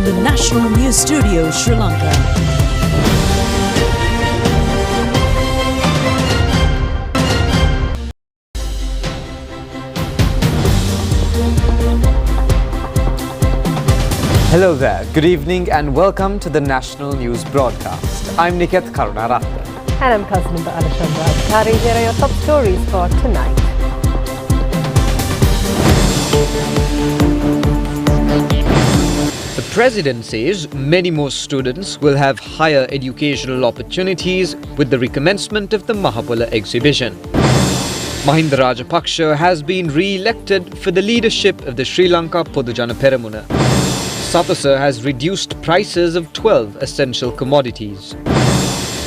from the National News Studio, Sri Lanka. Hello there, good evening and welcome to the National News Broadcast. I'm Niket Karunaratne. And I'm Cousin Alexandra Adhikari. Here are your top stories for tonight. The President says many more students will have higher educational opportunities with the recommencement of the Mahapala exhibition. Mahinda Rajapaksa has been re-elected for the leadership of the Sri Lanka Podujana Peramuna. Sapasa has reduced prices of 12 essential commodities.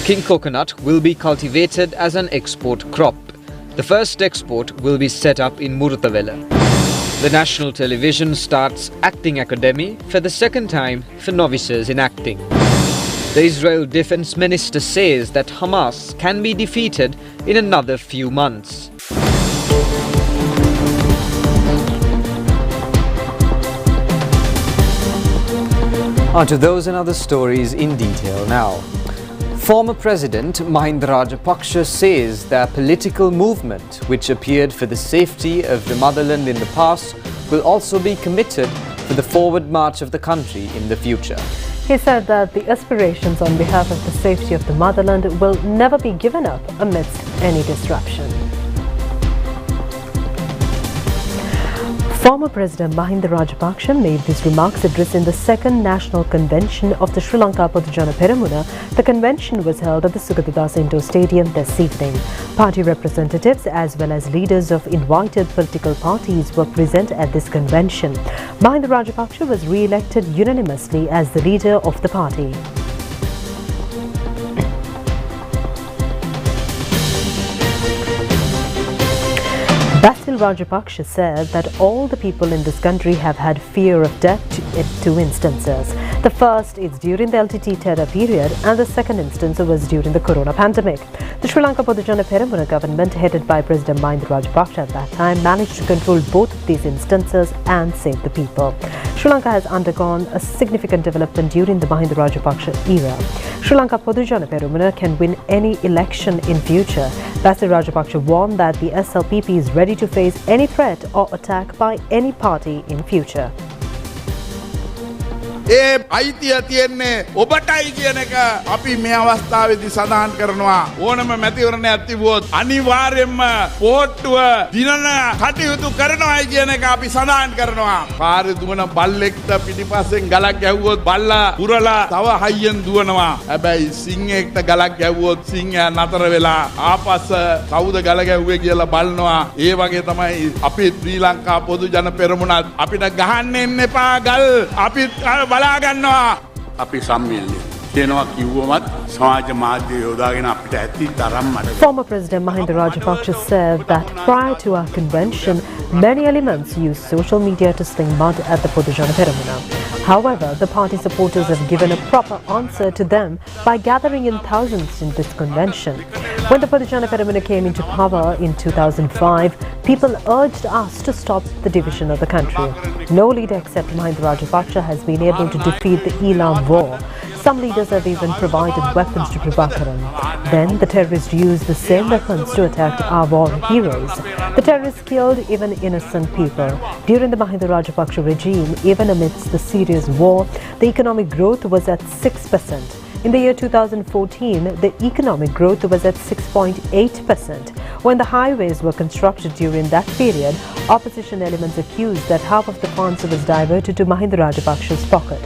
King coconut will be cultivated as an export crop. The first export will be set up in Muruthavela. The National Television starts Acting Academy for the second time for novices in acting. The Israel Defense Minister says that Hamas can be defeated in another few months. On to those and other stories in detail now. Former President Mahinda Rajapaksa says their political movement, which appeared for the safety of the motherland in the past, will also be committed for the forward march of the country in the future. He said that the aspirations on behalf of the safety of the motherland will never be given up amidst any disruption. Former President Mahinda Rajapaksa made these remarks addressing the second National Convention of the Sri Lanka Podujana Peramuna. The convention was held at the Sugatadasa Indoor Stadium this evening. Party representatives as well as leaders of invited political parties were present at this convention. Mahinda Rajapaksa was re-elected unanimously as the leader of the party. Basil Rajapaksa said that all the people in this country have had fear of death in two instances. The first is during the LTT terror period and the second instance was during the corona pandemic. The Sri Lanka Podujana Peramuna government headed by President Mahinda Rajapaksa at that time managed to control both of these instances and save the people. Sri Lanka has undergone a significant development during the Mahinda Rajapaksa era. Sri Lanka Podujana Peramuna can win any election in future. Basil Rajapaksa warned that the SLPP is ready to face any threat or attack by any party in future. ඒ අයිතිය තියෙන්නේ ඔබටයි කියන එක අපි මේ අවස්ථාවේදී සඳහන් කරනවා. ඕනම මැතිවරණයක් තිබුවොත් අනිවාර්යයෙන්ම පොට්ටුව දිනන කටයුතු කරනවායි කියන එක අපි සඳහන් කරනවා. පාරේ දුවන බල්ලෙක්ට පිටිපස්සෙන් ගලක් ගැහුවොත් බල්ලා පුරලා තව හයියෙන් දුවනවා. හැබැයි සිංහෙක්ට ගලක් ගැහුවොත් සිංහයා නතර වෙලා ආපස්ස කවුද ගල ගැහුවේ කියලා බලනවා. ඒ වගේ තමයි අපි ශ්‍රී ලංකා පොදු ජන පෙරමුණත් අපිට ගහන්න එන්න එපා ගල් අපි බලා ගන්නවා. අපි සම්මිල්ලේ කියනවා කිව්වමත් සමාජ මාධ්‍ය යොදාගෙන අපිට ඇති තරම් මඩ. Former President Mahinda Rajapaksa said that prior to our convention, many elements used social media to sling mud at the Podujana Peramuna. However, the party supporters have given a proper answer to them by gathering in thousands in this convention. When the Podujana Peramuna came into power in 2005, people urged us to stop the division of the country. No leader except Mahinda Rajapaksa has been able to defeat the Elam war. Some leaders have even provided weapons to Prabhakaran. Then the terrorists used the same weapons to attack our war heroes. The terrorists killed even innocent people. During the Mahinda Rajapaksa regime, even amidst the serious war, the economic growth was at 6%. In the year 2014, the economic growth was at 6.8%. When the highways were constructed during that period, opposition elements accused that half of the funds was diverted to Mahinda Rajapaksa's pocket.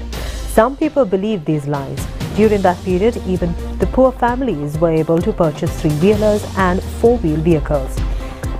Some people believe these lies. During that period, even the poor families were able to purchase three-wheelers and four-wheel vehicles.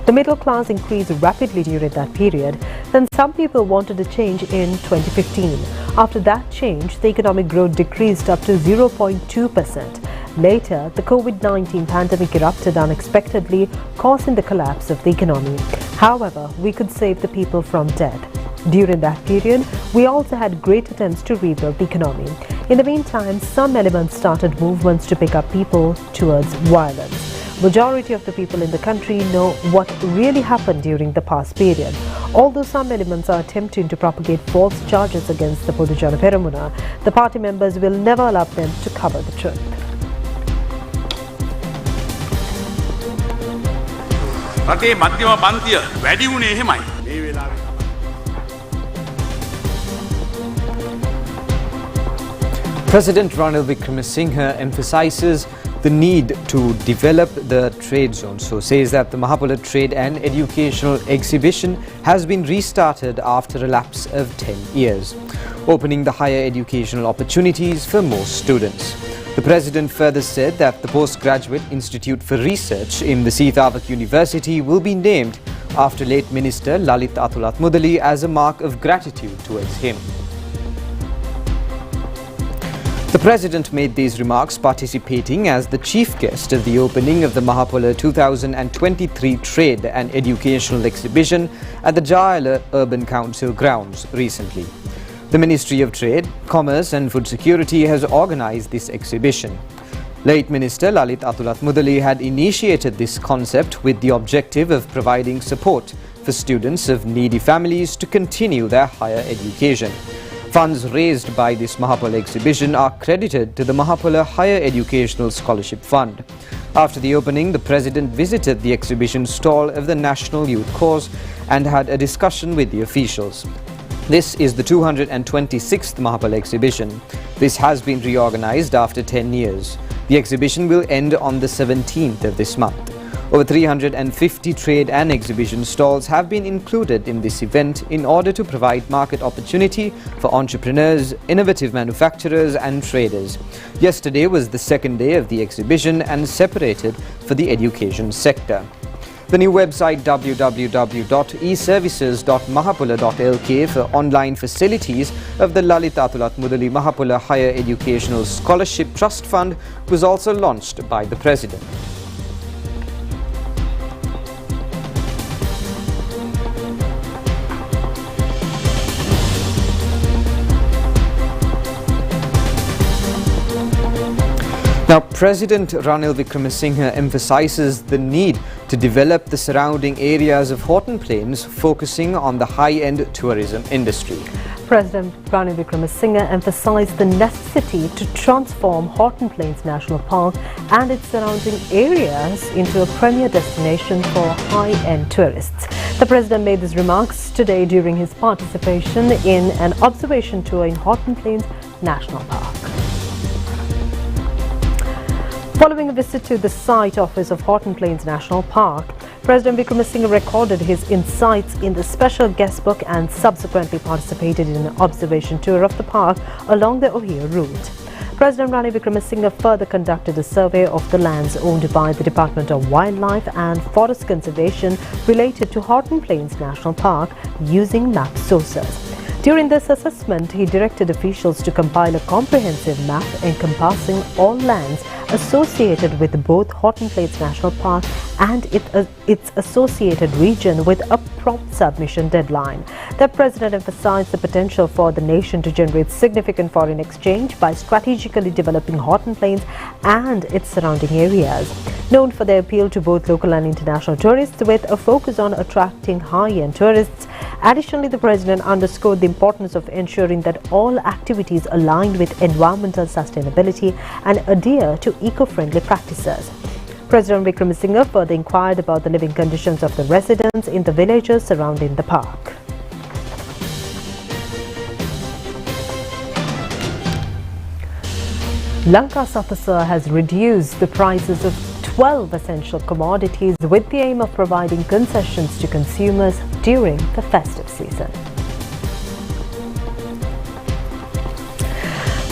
The middle class increased rapidly during that period. Then some people wanted a change in 2015. After that change, the economic growth decreased up to 0.2%. Later, the COVID-19 pandemic erupted unexpectedly, causing the collapse of the economy. However, we could save the people from death. During that period, we also had great attempts to rebuild the economy. In the meantime, some elements started movements to pick up people towards violence. Majority of the people in the country know what really happened during the past period. Although some elements are attempting to propagate false charges against the Podujana Peramuna, the party members will never allow them to cover the truth. රටේ මධ්‍යම පන්තිය වැඩි වුණේ එහෙමයි. මේ වෙලාවේ President Ranil Wickremesinghe emphasizes the need to develop the trade zone. So says that the Mahapula Trade and Educational Exhibition has been restarted after a lapse of 10 years, opening the higher educational opportunities for more students. The President further said that the Postgraduate Institute for Research in the Seethawak University will be named after late Minister Lalit Athulat Mudali as a mark of gratitude towards him. The President made these remarks participating as the chief guest of the opening of the Mahapula 2023 Trade and Educational Exhibition at the Jayala Urban Council grounds recently. The Ministry of Trade, Commerce and Food Security has organised this exhibition. Late Minister Lalit Athulat Mudali had initiated this concept with the objective of providing support for students of needy families to continue their higher education. Funds raised by this Mahapula exhibition are credited to the Mahapula Higher Educational Scholarship Fund. After the opening, the President visited the exhibition stall of the National Youth Cause and had a discussion with the officials. This is the 226th Mahapala exhibition. This has been reorganized after 10 years. The exhibition will end on the 17th of this month. Over 350 trade and exhibition stalls have been included in this event in order to provide market opportunity for entrepreneurs, innovative manufacturers and traders. Yesterday was the second day of the exhibition and separated for the education sector. The new website www.eservices.mahapula.lk for online facilities of the Lalit Athulat Mudali Mahapula Higher Educational Scholarship Trust Fund was also launched by the President. Now, President Ranil Wickremesinghe emphasizes the need to develop the surrounding areas of Horton Plains, focusing on the high-end tourism industry. President Ranil Wickremesinghe emphasized the necessity to transform Horton Plains National Park and its surrounding areas into a premier destination for high-end tourists. The President made these remarks today during his participation in an observation tour in Horton Plains National Park. Following a visit to the site office of Horton Plains National Park, President Wickremesinghe recorded his insights in the special guest book and subsequently participated in an observation tour of the park along the Ohio route. President Ranil Wickremesinghe further conducted a survey of the lands owned by the Department of Wildlife and Forest Conservation related to Horton Plains National Park using map sources. During this assessment, he directed officials to compile a comprehensive map encompassing all lands associated with both Horton Plains National Park and its associated region with a prompt submission deadline. The President emphasized the potential for the nation to generate significant foreign exchange by strategically developing Horton Plains and its surrounding areas. Known for their appeal to both local and international tourists with a focus on attracting high-end tourists, additionally, the President underscored the importance of ensuring that all activities align with environmental sustainability and adhere to eco-friendly practices. President Wickremesinghe further inquired about the living conditions of the residents in the villages surrounding the park. Lanka Sathasa has reduced the prices of 12 essential commodities with the aim of providing concessions to consumers during the festive season.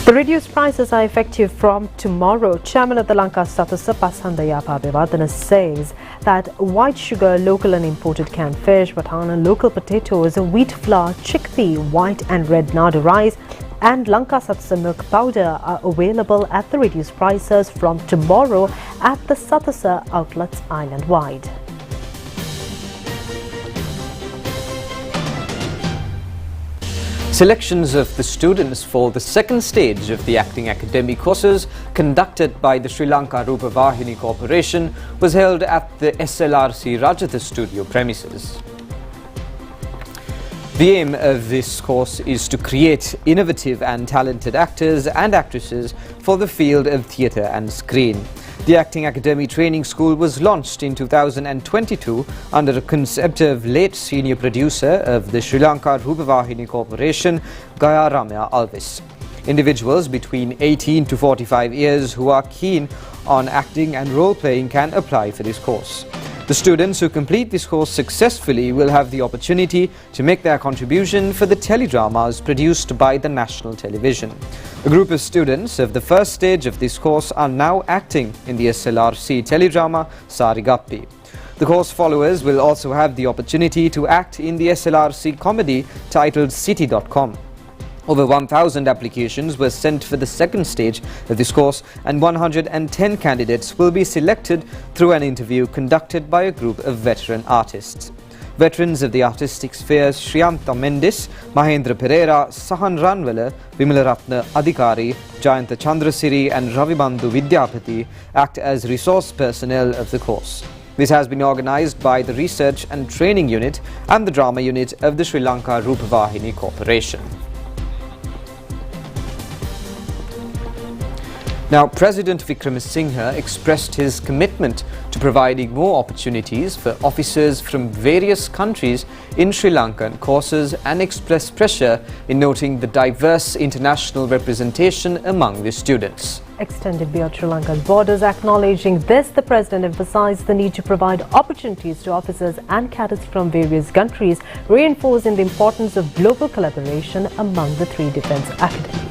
The reduced prices are effective from tomorrow. Chairman of the Lanka Sathasa Pasandaya Pabivadana says that white sugar, local and imported canned fish, batana, local potatoes, wheat flour, chickpea, white and red nadu rice and Lanka Sathasa milk powder are available at the reduced prices from tomorrow at the Sathasa outlets island-wide. Selections of the students for the second stage of the acting academy courses conducted by the Sri Lanka Rupavahini Corporation was held at the SLRC Rajatha studio premises. The aim of this course is to create innovative and talented actors and actresses for the field of theatre and screen. The Acting Academy Training School was launched in 2022 under the concept of late senior producer of the Sri Lanka Rupavahini Corporation, Gaya Ramya Alvis. Individuals between 18 to 45 years who are keen on acting and role-playing can apply for this course. The students who complete this course successfully will have the opportunity to make their contribution for the teledramas produced by the national television. A group of students of the first stage of this course are now acting in the SLRC teledrama Sarigappi. The course followers will also have the opportunity to act in the SLRC comedy titled City.com. Over 1,000 applications were sent for the second stage of this course, and 110 candidates will be selected through an interview conducted by a group of veteran artists. Veterans of the artistic spheres Shriyantha Mendis, Mahendra Pereira, Sahan Ranwala, Vimalaratna Adhikari, Jayanta Chandrasiri and Ravibandhu Vidyapati act as resource personnel of the course. This has been organised by the Research and Training Unit and the Drama Unit of the Sri Lanka Rupavahini Corporation. Now, President Wickremesinghe expressed his commitment to providing more opportunities for officers from various countries in Sri Lankan courses and expressed pressure in noting the diverse international representation among the students. Extended beyond Sri Lanka's borders. Acknowledging this, the President emphasized the need to provide opportunities to officers and cadets from various countries, reinforcing the importance of global collaboration among the three defence academies.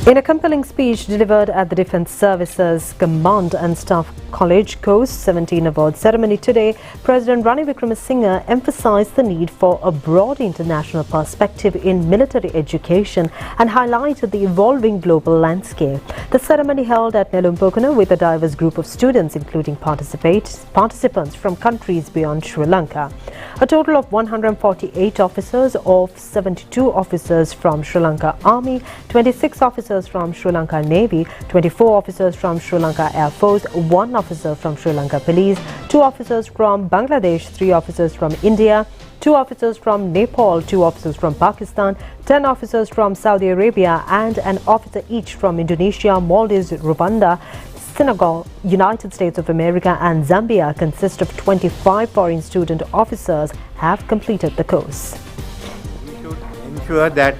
In a compelling speech delivered at the Defence Services Command and Staff College Coast 17 Award ceremony today, President Ranil Wickremesinghe emphasized the need for a broad international perspective in military education and highlighted the evolving global landscape. The ceremony held at Nelumpokana with a diverse group of students, including participants from countries beyond Sri Lanka. A total of 148 officers of 72 officers from Sri Lanka Army, 26 officers from Sri Lanka Navy, 24 officers from Sri Lanka Air Force, 1 officer from Sri Lanka Police, 2 officers from Bangladesh, 3 officers from India, 2 officers from Nepal, 2 officers from Pakistan, 10 officers from Saudi Arabia and an officer each from Indonesia, Maldives, Rwanda, Senegal, United States of America and Zambia consist of 25 foreign student officers have completed the course. We should ensure that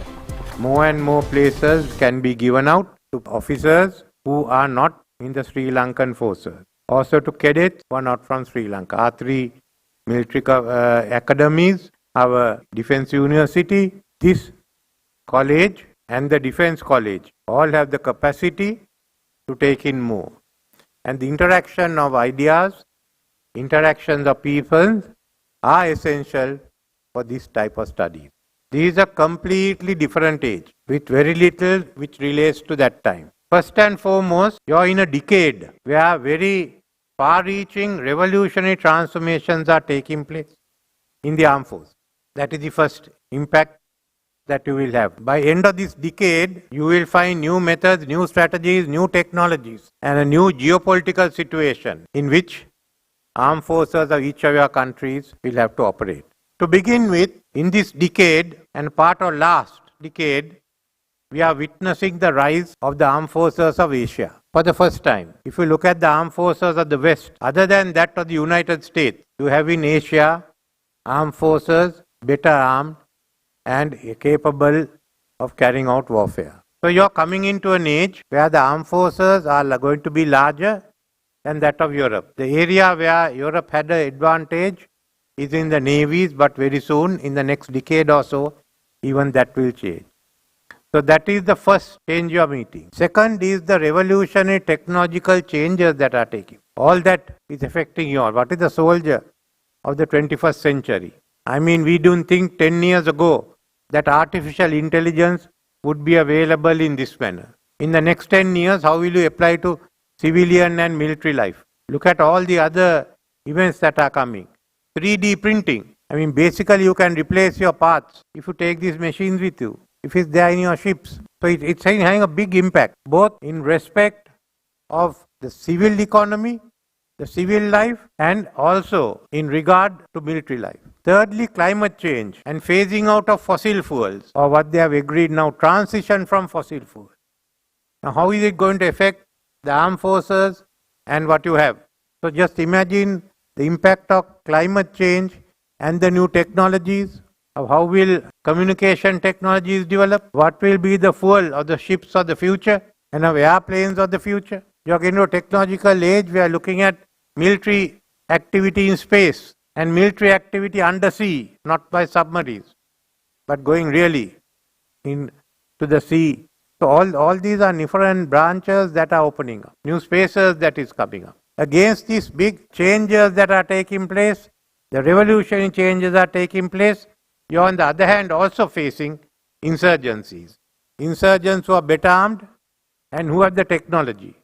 more and more places can be given out to officers who are not in the Sri Lankan forces. Also to cadets who are not from Sri Lanka. Our 3 military academies, our Defence University, this college and the Defence College all have the capacity to take in more. And the interaction of ideas, interactions of people are essential for this type of studies. This is a completely different age with very little which relates to that time. First and foremost, you are in a decade where very far-reaching revolutionary transformations are taking place in the armed force. That is the first impact that you will have. By end of this decade, you will find new methods, new strategies, new technologies and a new geopolitical situation in which armed forces of each of your countries will have to operate. To begin with, in this decade and part of last decade, we are witnessing the rise of the armed forces of Asia for the first time. If you look at the armed forces of the West, other than that of the United States, you have in Asia armed forces better armed and capable of carrying out warfare. So you are coming into an age where the armed forces are going to be larger than that of Europe. The area where Europe had an advantage is in the navies, but very soon, in the next decade or so, even that will change. So that is the first change you are meeting. Second is the revolutionary technological changes that are taking. All that is affecting you all. What is the soldier of the 21st century? I mean, we don't think 10 years ago that artificial intelligence would be available in this manner. In the next 10 years, how will you apply to civilian and military life? Look at all the other events that are coming. 3D printing. I mean, basically you can replace your parts if you take these machines with you, if it's there in your ships. So it's having a big impact, both in respect of the civil economy the civil life and also in regard to military life. Thirdly, climate change and phasing out of fossil fuels, or what they have agreed now, transition from fossil fuels. Now, how is it going to affect the armed forces and what you have? So just imagine the impact of climate change and the new technologies. How will communication technologies develop? What will be the fuel of the ships of the future and of airplanes of the future? You are into a technological age. We are looking at military activity in space and military activity under sea, not by submarines, but going really into the sea. So all these are different branches that are opening up, new spaces that is coming up. Against these big changes that are taking place, the revolutionary changes are taking place, you are on the other hand also facing insurgencies. Insurgents who are better armed and who have the technology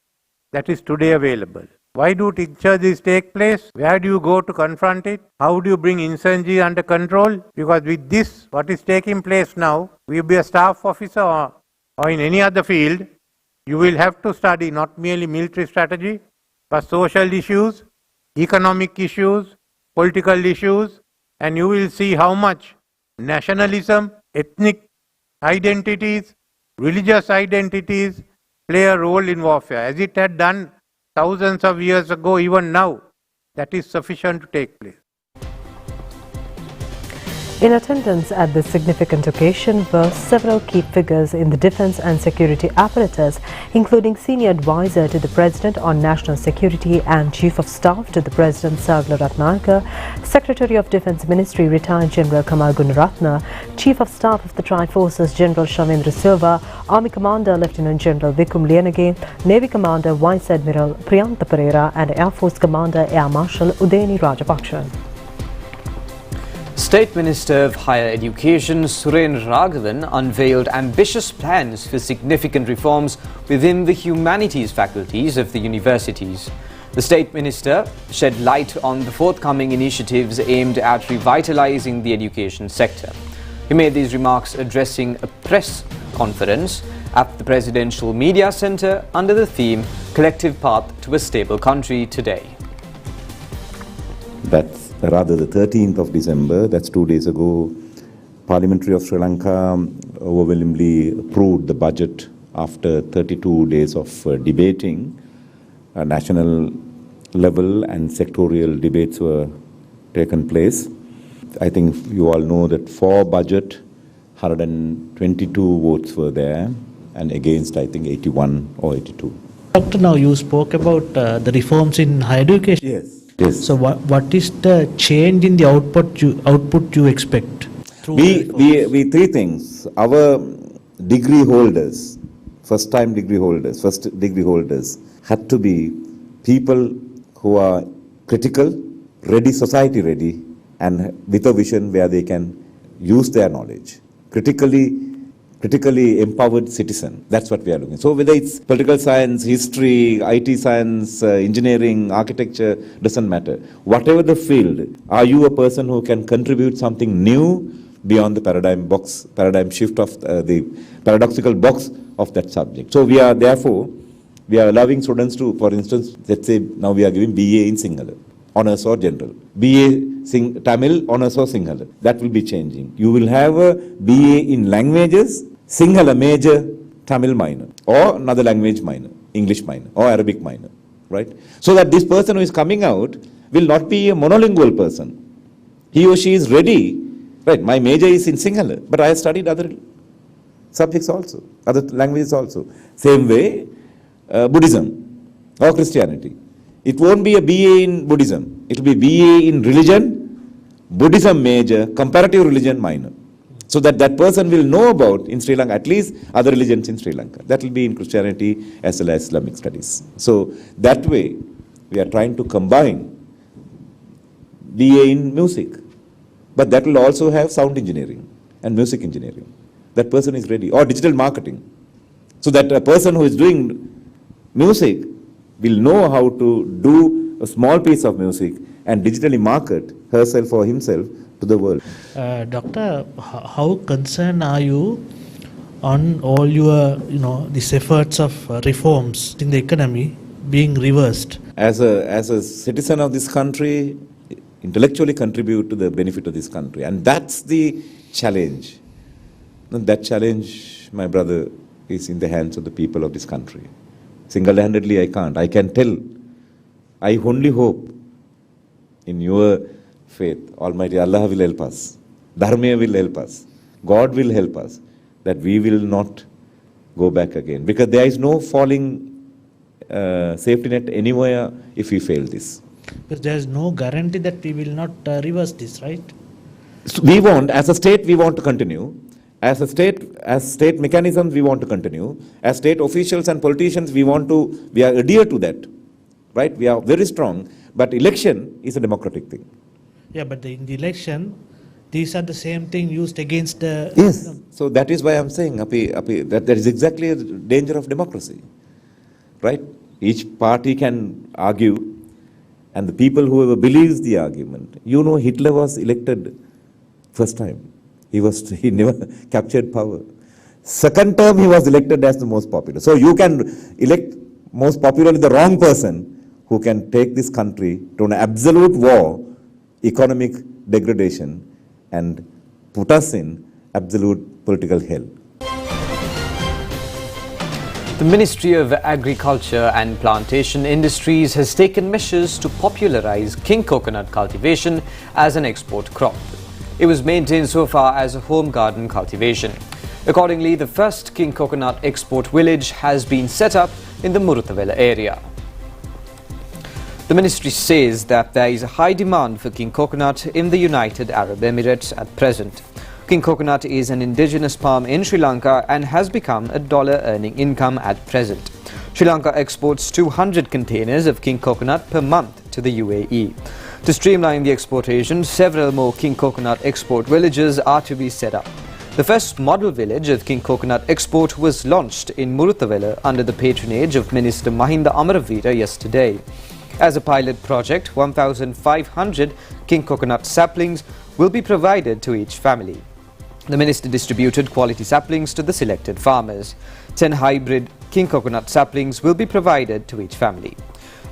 that is today available. Why do insurgencies take place? Where do you go to confront it? How do you bring insurgency under control? Because with this, what is taking place now, will be a staff officer or in any other field, you will have to study not merely military strategy, but social issues, economic issues, political issues, and you will see how much nationalism, ethnic identities, religious identities play a role in warfare, as it had done thousands of years ago. Even now, that is sufficient to take place. In attendance at this significant occasion were several key figures in the defence and security apparatus, including Senior Advisor to the President on National Security and Chief of Staff to the President Sargala Ratnayaka, Secretary of Defence Ministry Retired General Kamal Gunaratna, Chief of Staff of the Tri-Forces General Shavendra Silva, Army Commander Lieutenant General Vikum Lianage, Navy Commander Vice Admiral Priyantha Pereira and Air Force Commander Air Marshal Udeni Rajapaksha. State Minister of Higher Education Suren Raghavan unveiled ambitious plans for significant reforms within the humanities faculties of the universities. The State Minister shed light on the forthcoming initiatives aimed at revitalizing the education sector. He made these remarks addressing a press conference at the Presidential Media Centre under the theme Collective Path to a Stable Country today. That's rather the 13th of December, that's 2 days ago, Parliamentary of Sri Lanka overwhelmingly approved the budget after 32 days of debating. National level and sectorial debates were taken place. I think you all know that for budget, 122 votes were there and against I think 81 or 82. Doctor, now you spoke about the reforms in higher education. Yes. Yes. So what is the change in the output you expect? We three things. Our degree holders, first degree holders had to be people who are critical, ready, society ready, and with a vision where they can use their knowledge. Critically empowered citizen. That's what we are looking. So whether it's political science, history, IT science, engineering, architecture, doesn't matter. Whatever the field, are you a person who can contribute something new beyond the paradigm shift of the paradoxical box of that subject? So we are allowing students to, for instance, let's say now we are giving BA in Sinhala, honors or general. BA Tamil, honors or Sinhala. That will be changing. You will have a BA in languages, Sinhala major, Tamil minor, or another language minor, English minor, or Arabic minor, right? So that this person who is coming out will not be a monolingual person. He or she is ready, right? My major is in Sinhala, but I have studied other subjects also, other languages also. Same way, Buddhism or Christianity. It won't be a BA in Buddhism. It will be BA in religion, Buddhism major, comparative religion minor. So that person will know about, in Sri Lanka, at least other religions in Sri Lanka. That will be in Christianity as well as Islamic studies. So that way, we are trying to combine BA in music. But that will also have sound engineering and music engineering. That person is ready. Or digital marketing. So that a person who is doing music will know how to do a small piece of music and digitally market herself or himself to the world. Doctor, how concerned are you on all your, these efforts of reforms in the economy being reversed? As a citizen of this country, intellectually contribute to the benefit of this country. And that's the challenge. And that challenge, my brother, is in the hands of the people of this country. Single-handedly, I can't. I can tell. I only hope in your faith, Almighty Allah will help us. Dharma will help us. God will help us. That we will not go back again. Because there is no falling safety net anywhere if we fail this. Because there is no guarantee that we will not reverse this, right? So we want, as a state, we want to continue. As state mechanisms, we want to continue. As state officials and politicians, we are adhere to that. Right? We are very strong. But election is a democratic thing. Yeah, but in the election, these are the same thing used against the... Yes. So that is why I'm saying, that is exactly a danger of democracy. Right? Each party can argue, and the people whoever believes the argument. You know, Hitler was elected first time. He never captured power. Second term, he was elected as the most popular. So you can elect most popularly the wrong person who can take this country to an absolute war, economic degradation, and put us in absolute political hell. The Ministry of Agriculture and Plantation Industries has taken measures to popularize king coconut cultivation as an export crop. It was maintained so far as a home garden cultivation. Accordingly, the first king coconut export village has been set up in the Muruthavela area. The ministry says that there is a high demand for king coconut in the United Arab Emirates at present. King coconut is an indigenous palm in Sri Lanka and has become a dollar-earning income at present. Sri Lanka exports 200 containers of king coconut per month to the UAE. To streamline the exportation, several more king coconut export villages are to be set up. The first model village of king coconut export was launched in Muruthavela under the patronage of Minister Mahinda Amaravira yesterday. As a pilot project, 1,500 king coconut saplings will be provided to each family. The minister distributed quality saplings to the selected farmers. 10 hybrid king coconut saplings will be provided to each family.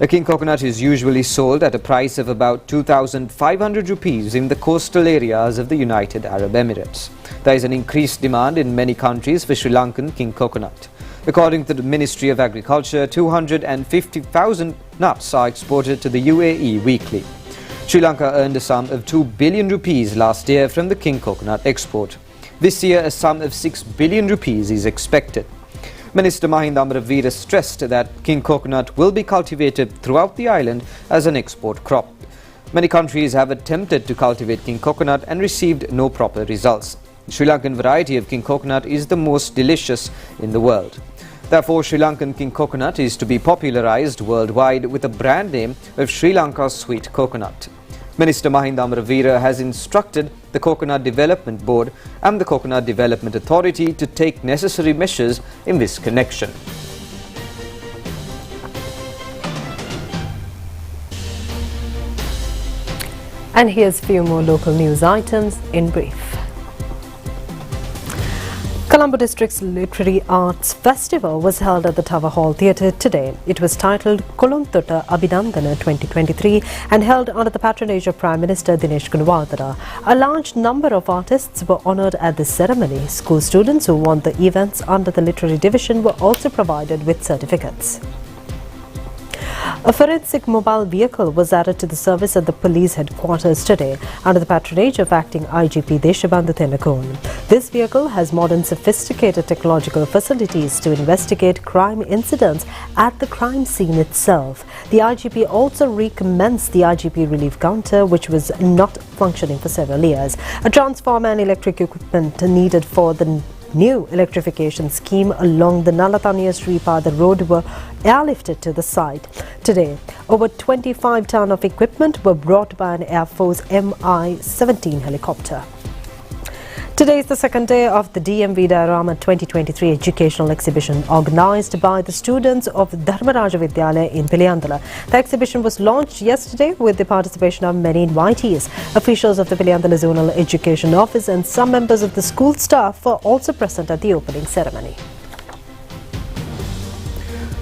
A king coconut is usually sold at a price of about 2,500 rupees in the coastal areas of the United Arab Emirates. There is an increased demand in many countries for Sri Lankan king coconut. According to the Ministry of Agriculture, 250,000 nuts are exported to the UAE weekly. Sri Lanka earned a sum of 2 billion rupees last year from the king coconut export. This year, a sum of 6 billion rupees is expected. Minister Mahinda Amaravira stressed that king coconut will be cultivated throughout the island as an export crop. Many countries have attempted to cultivate king coconut and received no proper results. The Sri Lankan variety of king coconut is the most delicious in the world. Therefore, Sri Lankan king coconut is to be popularized worldwide with a brand name of Sri Lanka's sweet coconut. Minister Mahinda Amaravira has instructed the Coconut Development Board and the Coconut Development Authority to take necessary measures in this connection. And here's a few more local news items in brief. Colombo District's Literary Arts Festival was held at the Tower Hall Theatre today. It was titled Kolonthota Abhinandana 2023 and held under the patronage of Prime Minister Dinesh Gunawardena. A large number of artists were honoured at this ceremony. School students who won the events under the literary division were also provided with certificates. A forensic mobile vehicle was added to the service at the police headquarters today under the patronage of acting IGP Deshabandhu Thennakoon. This vehicle has modern sophisticated technological facilities to investigate crime incidents at the crime scene itself. The IGP also recommenced the IGP relief counter, which was not functioning for several years. A transformer and electric equipment needed for the new electrification scheme along the Nalataniya Sripada road were airlifted to the site. Today, over 25 tons of equipment were brought by an Air Force Mi-17 helicopter. Today is the second day of the DMV Diorama 2023 educational exhibition organized by the students of Dharmaraja Vidyalaya in Piliyandala. The exhibition was launched yesterday with the participation of many invitees. Officials of the Piliyandala Zonal Education Office and some members of the school staff were also present at the opening ceremony.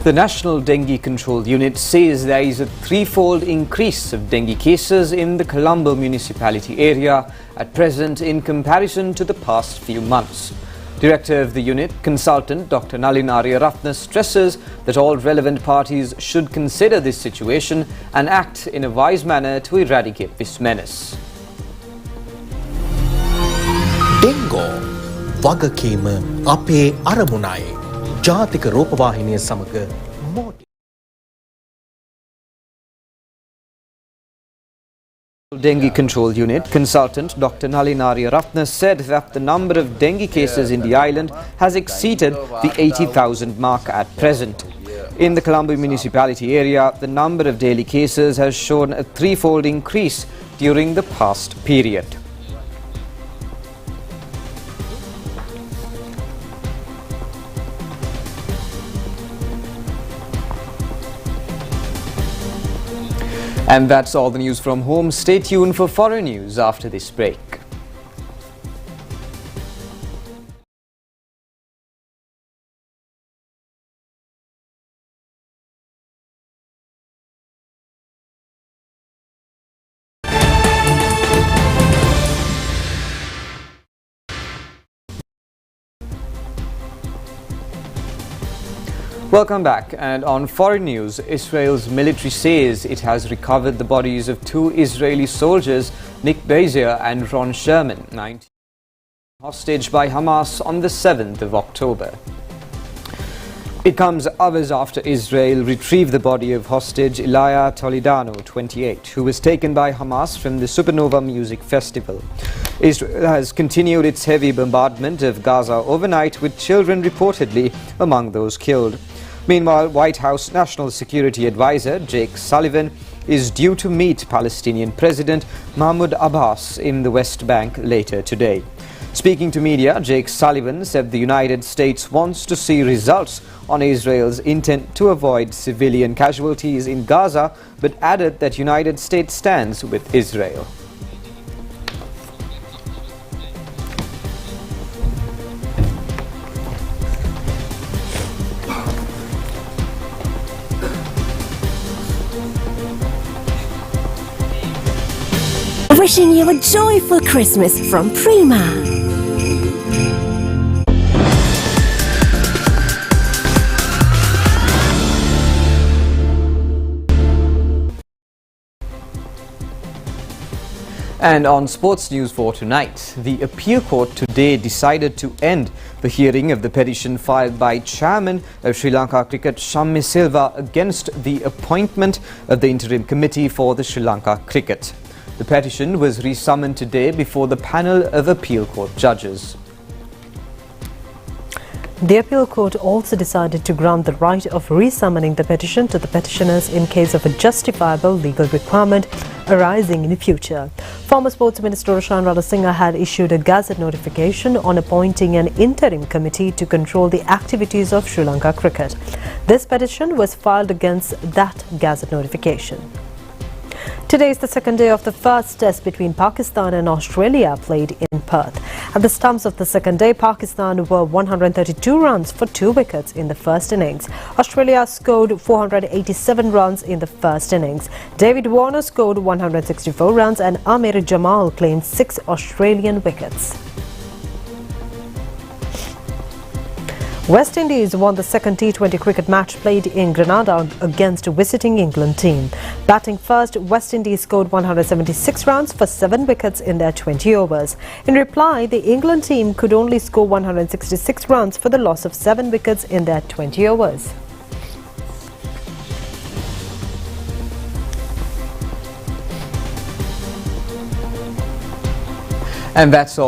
The National Dengue Control Unit says there is a threefold increase of dengue cases in the Colombo municipality area at present in comparison to the past few months. Director of the unit, consultant Dr. Nalinari Ratna stresses that all relevant parties should consider this situation and act in a wise manner to eradicate this menace. Dengue වගකීම අපේ අරමුණයි. ජාතික රූපවාහිනිය සමග මෝටි. Dengue Control Unit consultant Dr. Nalinari Ratna said that the number of dengue cases in the island has exceeded the 80,000 mark at present. In the Colombo municipality area, the number of daily cases has shown a threefold increase during the past period. And that's all the news from home. Stay tuned for foreign news after this break. Welcome back, and on foreign news, Israel's military says it has recovered the bodies of two Israeli soldiers, Nick Bezier and Ron Sherman, 19 hostage by Hamas on the 7th of October. It comes hours after Israel retrieved the body of hostage Elia Toledano, 28, who was taken by Hamas from the Supernova Music Festival. Israel has continued its heavy bombardment of Gaza overnight, with children reportedly among those killed. Meanwhile, White House National Security Advisor Jake Sullivan is due to meet Palestinian President Mahmoud Abbas in the West Bank later today. Speaking to media, Jake Sullivan said the United States wants to see results on Israel's intent to avoid civilian casualties in Gaza, but added that United States stands with Israel. Wishing you a joyful Christmas from Prima. And on sports news for tonight, the appeal court today decided to end the hearing of the petition filed by chairman of Sri Lanka Cricket Shammi Silva against the appointment of the interim committee for the Sri Lanka Cricket. The petition was resummoned today before the panel of appeal court judges. The appeal court also decided to grant the right of resummoning the petition to the petitioners in case of a justifiable legal requirement arising in the future. Former Sports Minister Roshan Ranasinghe had issued a gazette notification on appointing an interim committee to control the activities of Sri Lanka Cricket. This petition was filed against that gazette notification. Today is the second day of the first test between Pakistan and Australia played in Perth. At the stumps of the second day, Pakistan were 132 runs for 2 wickets in the first innings. Australia scored 487 runs in the first innings. David Warner scored 164 runs and Amir Jamal claimed 6 Australian wickets. West Indies won the second T20 cricket match played in Grenada against a visiting England team. Batting first, West Indies scored 176 runs for 7 wickets in their 20 overs. In reply, the England team could only score 166 runs for the loss of 7 wickets in their 20 overs. And that's all.